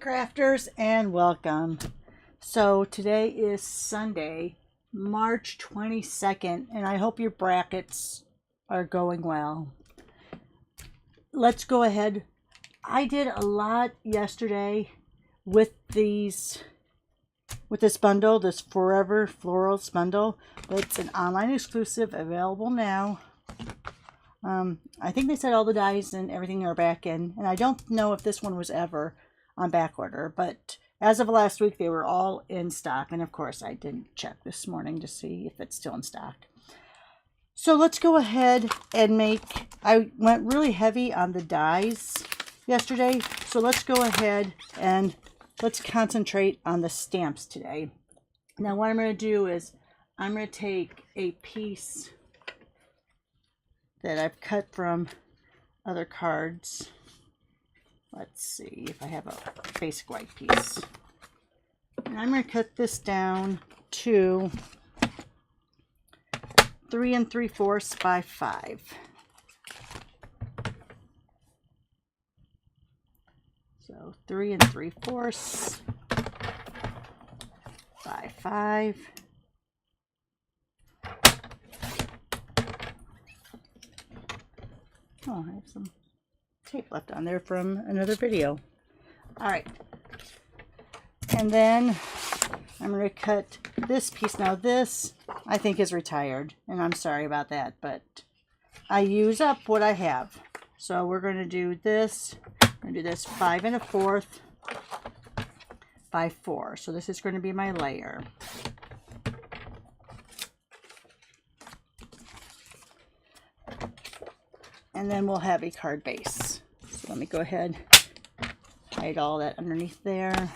crafters, and welcome. So today is Sunday, March 22nd, and I hope your brackets are going well. Let's go ahead. I did a lot yesterday with this bundle, this Forever Florals bundle. It's an online exclusive, available now. I think they said all the dies and everything are back in, and I don't know if this one was ever on back order, but as of last week they were all in stock, and of course I didn't check this morning to see if it's still in stock. So let's go ahead and I went really heavy on the dies yesterday, so let's go ahead and let's concentrate on the stamps today. Now what I'm going to do is I'm going to take a piece that I've cut from other cards. Let's see if I have a basic white piece. And I'm going to cut this down to 3 3/4 by 5. So 3 3/4 by 5. Oh, I have some tape left on there from another video. All right, and then I'm going to cut this piece. Now this I think is retired, and I'm sorry about that, but I use up what I have. So we're going to do this. I'm going to do this 5 1/4 by 4. So this is going to be my layer. And then we'll have a card base. So let me go ahead, hide all that underneath there.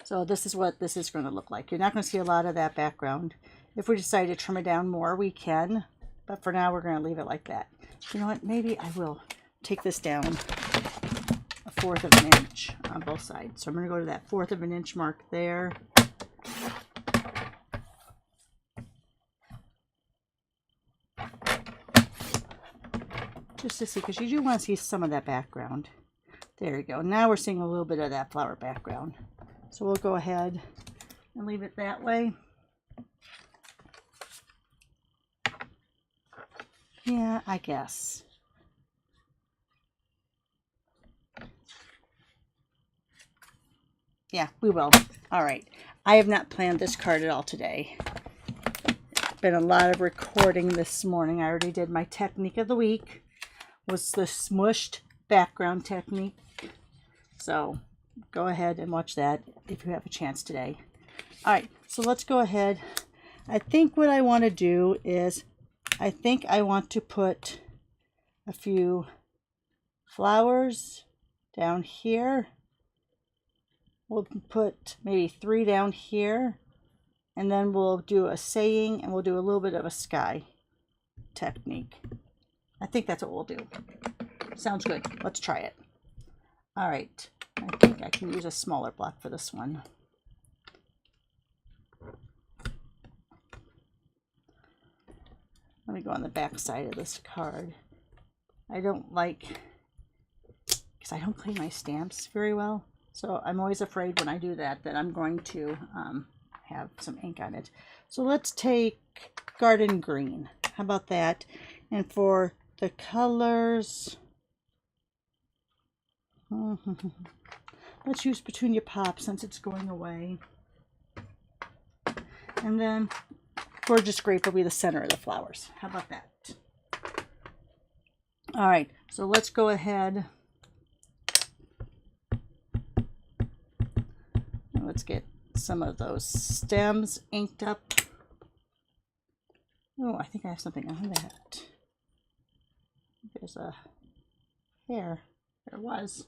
So this is what this is going to look like. You're not going to see a lot of that background. If we decide to trim it down more, we can. But for now, we're going to leave it like that. You know what? Maybe I will take this down 1/4 of an inch on both sides. So I'm going to go to that 1/4 of an inch mark there. Just to see, because you do want to see some of that background. There you go. Now we're seeing a little bit of that flower background. So we'll go ahead and leave it that way. Yeah, I guess. Yeah, we will. All right. I have not planned this card at all today. Been a lot of recording this morning. I already did my technique of the week. Was the smushed background technique. So go ahead and watch that if you have a chance today. All right, so let's go ahead. I think what I want to do is I think I want to put a few flowers down here. We'll put maybe 3 down here, and then we'll do a saying, and we'll do a little bit of a sky technique. I think that's what we'll do. Sounds good. Let's try it. All right. I think I can use a smaller block for this one. Let me go on the back side of this card. I don't like, because I don't clean my stamps very well. So I'm always afraid when I do that I'm going to have some ink on it. So let's take garden green. How about that? And for the colors, let's use Petunia Pop since it's going away. And then Gorgeous Grape will be the center of the flowers. How about that? All right, so let's go ahead and let's get some of those stems inked up. Oh, I think I have something on that. There's a hair. There was.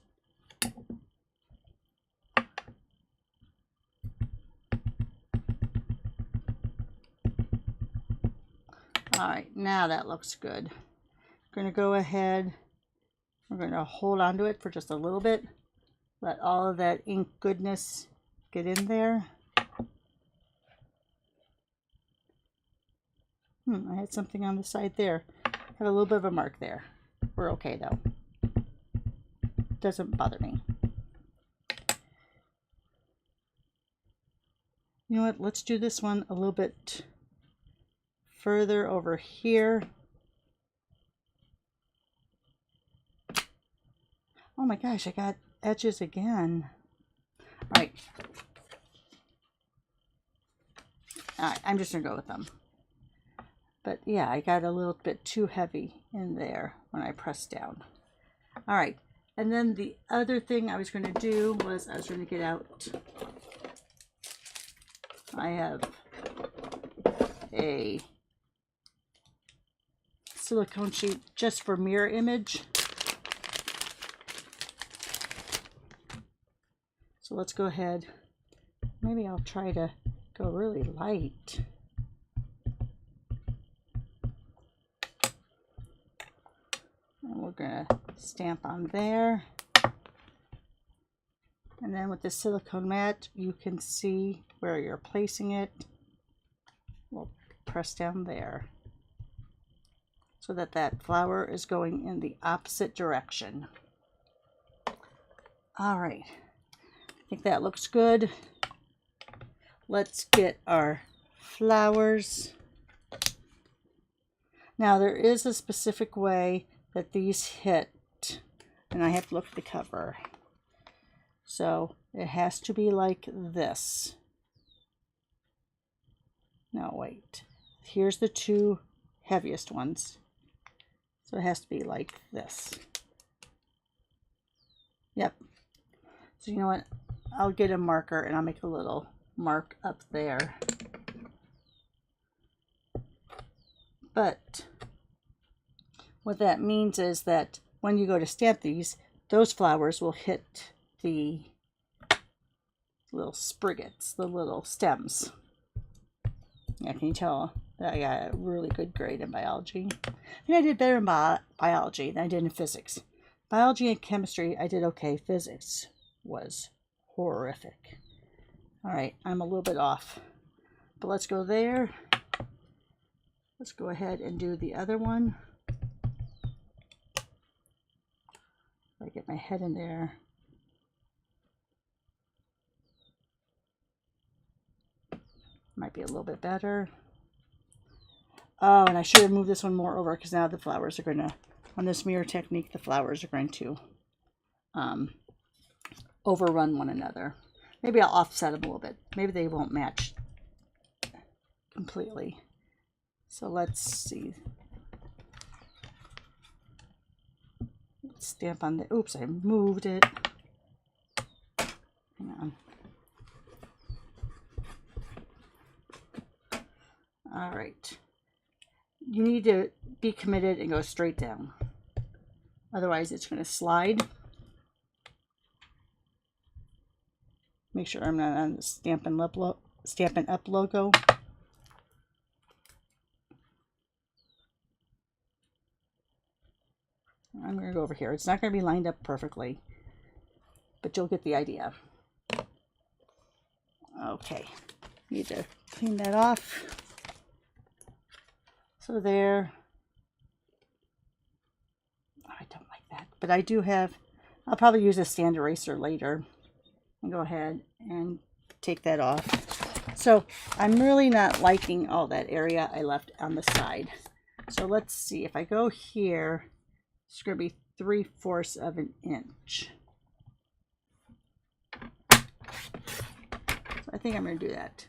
All right, now that looks good. We're going to go ahead. We're going to hold on to it for just a little bit. Let all of that ink goodness get in there. I had something on the side there. Have a little bit of a mark there. We're okay though. doesn't bother me. You know what? Let's do this one a little bit further over here. Oh my gosh, I got edges again. All right. All right, I'm just gonna go with them. But yeah, I got a little bit too heavy in there when I pressed down. All right, and then the other thing I was gonna do was I was gonna get out, I have a silicone sheet just for mirror image. So let's go ahead. Maybe I'll try to go really light. And we're gonna stamp on there. And then with the silicone mat, you can see where you're placing it. We'll press down there so that that flower is going in the opposite direction. All right, I think that looks good. Let's get our flowers. Now there is a specific way that these hit, and I have to look at the cover. So it has to be like this. No, wait. Here's the two heaviest ones. So it has to be like this. Yep. So you know what? I'll get a marker and I'll make a little mark up there. But what that means is that when you go to stamp these, those flowers will hit the little spriggets, the little stems. Yeah, can you tell that I got a really good grade in biology? I think I did better in biology than I did in physics. Biology and chemistry, I did okay. Physics was horrific. All right, I'm a little bit off, but let's go there. Let's go ahead and do the other one. I get my head in there. Might be a little bit better. Oh, and I should have moved this one more over because now the flowers are going to, on this mirror technique, the flowers are going to overrun one another. Maybe I'll offset them a little bit. Maybe they won't match completely. So let's see. Let's stamp on the, oops, I moved it. Hang on. All right. You need to be committed and go straight down. Otherwise, it's going to slide. Make sure I'm not on the Stampin' Up logo. I'm going to go over here. It's not going to be lined up perfectly, but you'll get the idea. Okay. Need to clean that off. So there. Oh, I don't like that, but I do have, I'll probably use a sand eraser later and go ahead and take that off. So I'm really not liking all that area I left on the side. So let's see, if I go here, it's going to be 3/4 of an inch. So I think I'm going to do that.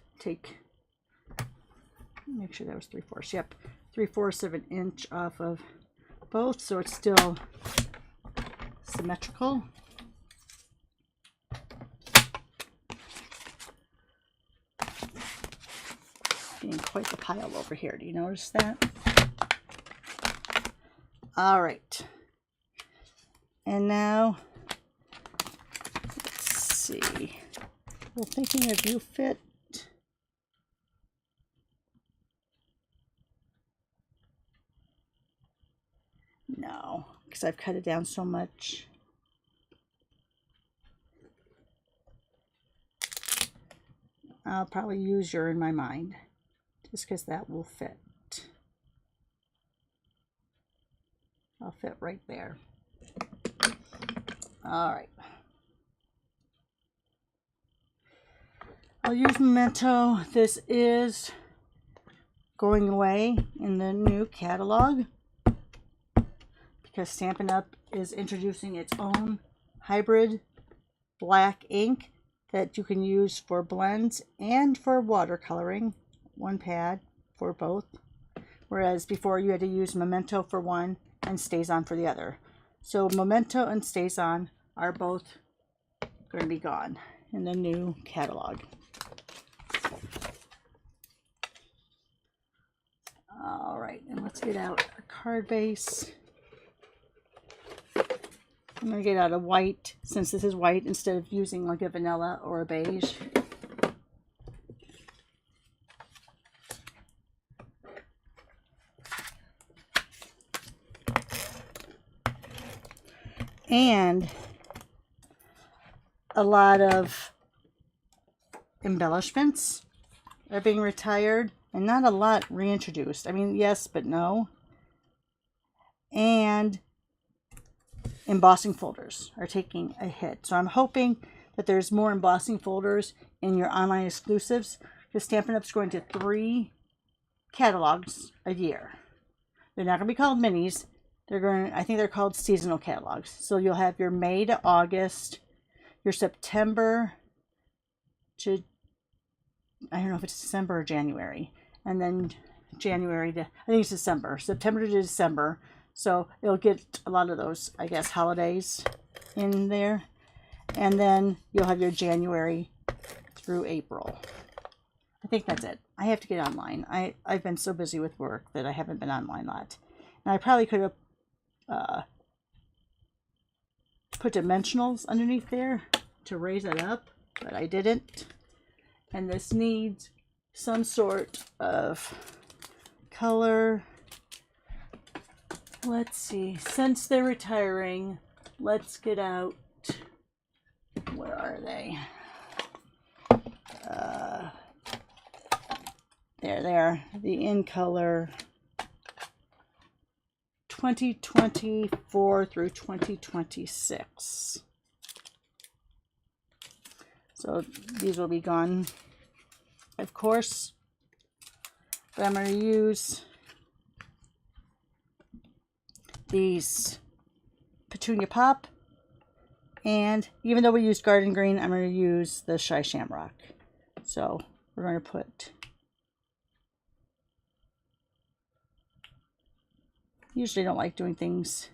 Make sure that was 3/4. Yep. 3/4 of an inch off of both, so it's still symmetrical. Being quite the pile over here. Do you notice that? All right. And now, let's see. Well, thinking of you fit. No, because I've cut it down so much. I'll probably use You're in My Mind, just because that will fit. I'll fit right there. All right. I'll use Memento. This is going away in the new catalog because Stampin' Up! Is introducing its own hybrid black ink that you can use for blends and for watercoloring. One pad for both. Whereas before you had to use Memento for one and StazOn for the other. So Memento and StazOn are both going to be gone in the new catalog. All right, and let's get out a card base. I'm going to get out a white, since this is white, instead of using like a vanilla or a beige. And a lot of embellishments are being retired and not a lot reintroduced. I mean, yes, but no. And embossing folders are taking a hit. So I'm hoping that there's more embossing folders in your online exclusives, because Stampin' Up's going to 3 catalogs a year. They're not going to be called minis. They're going, I think they're called seasonal catalogs. So you'll have your May to August, your September to, I don't know if it's December or January, and then January to, I think it's December, September to December. So it'll get a lot of those, I guess, holidays in there. And then you'll have your January through April. I think that's it. I have to get online. I've been so busy with work that I haven't been online a lot. And I probably could have put dimensionals underneath there to raise it up, but I didn't. And this needs some sort of color. Let's see, since they're retiring, let's get out, where are they? There they are, the in color 2024 through 2026. So these will be gone, of course, but I'm going to use these Petunia Pop, and even though we use Garden Green, I'm going to use the Shy Shamrock. So we're going to put, usually don't like doing things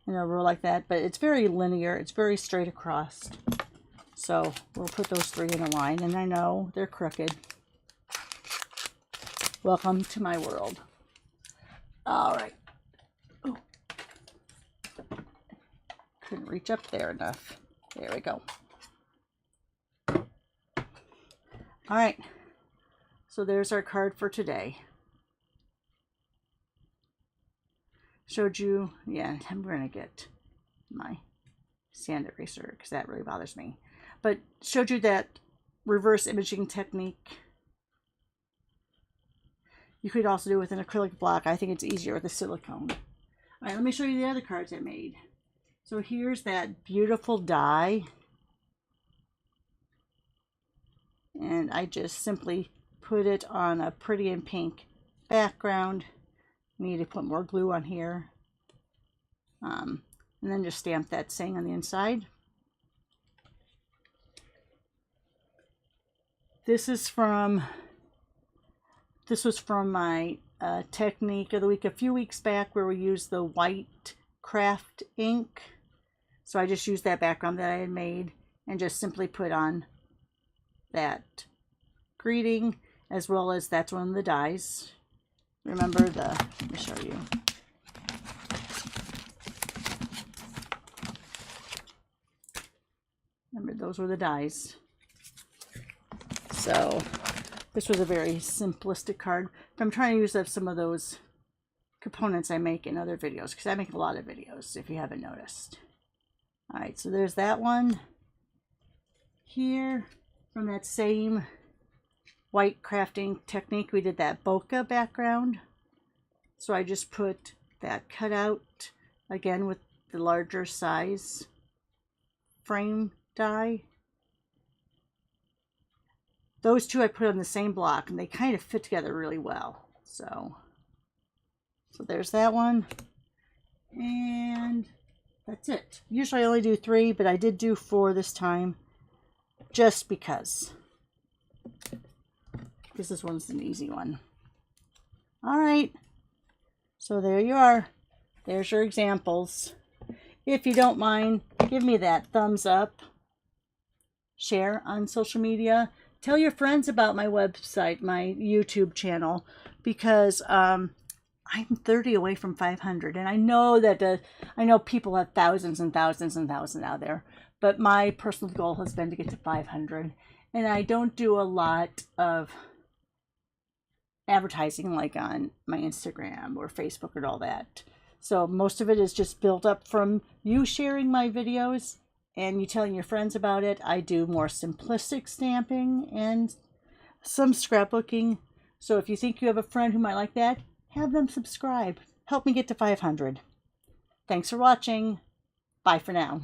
in a row like that, but it's very linear, it's very straight across. So we'll put those 3 in a line, and I know they're crooked. Welcome to my world. All right. Couldn't reach up there enough. There we go. All right. So there's our card for today. Showed you, yeah, I'm going to get my sand eraser because that really bothers me. But showed you that reverse imaging technique. You could also do it with an acrylic block. I think it's easier with a silicone. All right, let me show you the other cards I made. So here's that beautiful die. And I just simply put it on a pretty and pink background. Need to put more glue on here. And then just stamp that saying on the inside. This was from my technique of the week a few weeks back, where we used the white craft ink. So I just used that background that I had made and just simply put on that greeting, as well as that's one of the dies. Remember let me show you. Remember, those were the dies. So this was a very simplistic card, but I'm trying to use up some of those components I make in other videos, because I make a lot of videos, if you haven't noticed. All right, so there's that one here from that same white crafting technique. We did that bokeh background. So I just put that cutout again with the larger size frame die. Those two I put on the same block, and they kind of fit together really well. So there's that one. And that's it. Usually I only do 3, but I did do 4 this time. Just because this one's an easy one. All right. So there you are. There's your examples. If you don't mind, give me that thumbs up. Share on social media. Tell your friends about my website, my YouTube channel, because I'm 30 away from 500, and I know that I know people have thousands and thousands and thousands out there, but my personal goal has been to get to 500, and I don't do a lot of advertising like on my Instagram or Facebook and all that. So most of it is just built up from you sharing my videos and you telling your friends about it. I do more simplistic stamping and some scrapbooking. So if you think you have a friend who might like that, have them subscribe. Help me get to 500. Thanks for watching. Bye for now.